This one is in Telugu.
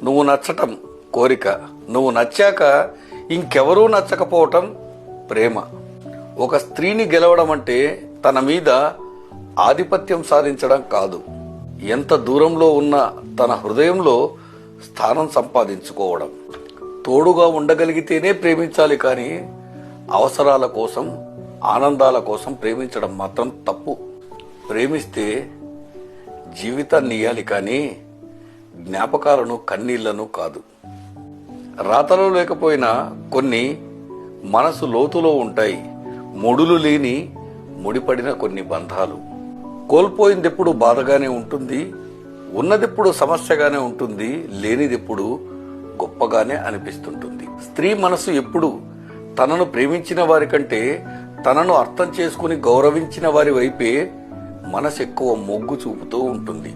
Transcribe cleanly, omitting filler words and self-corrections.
నువ్వు నచ్చటం కోరిక, నువ్వు నచ్చాక ఇంకెవరూ నచ్చకపోవటం ప్రేమ. ఒక స్త్రీని గెలవడం అంటే తన మీద ఆధిపత్యం సాధించడం కాదు, ఎంత దూరంలో ఉన్న తన హృదయంలో స్థానం సంపాదించుకోవడం. తోడుగా ఉండగలిగితేనే ప్రేమించాలి, కానీ అవసరాల కోసం ఆనందాల కోసం ప్రేమించడం మాత్రం తప్పు. ప్రేమిస్తే జీవితాన్ని ఇయ్యాలి, కానీ జ్ఞాపకాలను కన్నీళ్లను కాదు. రాతలో లేకపోయినా కొన్ని మనసు లోతులో ఉంటాయి ముడులు లేని ముడిపడిన కొన్ని బంధాలు. కోల్పోయిందెప్పుడు బాధగానే ఉంటుంది, ఉన్నదెప్పుడు సమస్యగానే ఉంటుంది, లేనిదెప్పుడు గొప్పగానే అనిపిస్తుంటుంది. స్త్రీ మనసు ఎప్పుడు తనను ప్రేమించిన వారి కంటే తనను అర్థం చేసుకుని గౌరవించిన వారి వైపే మనసు ఎక్కువ మొగ్గు చూపుతూ ఉంటుంది.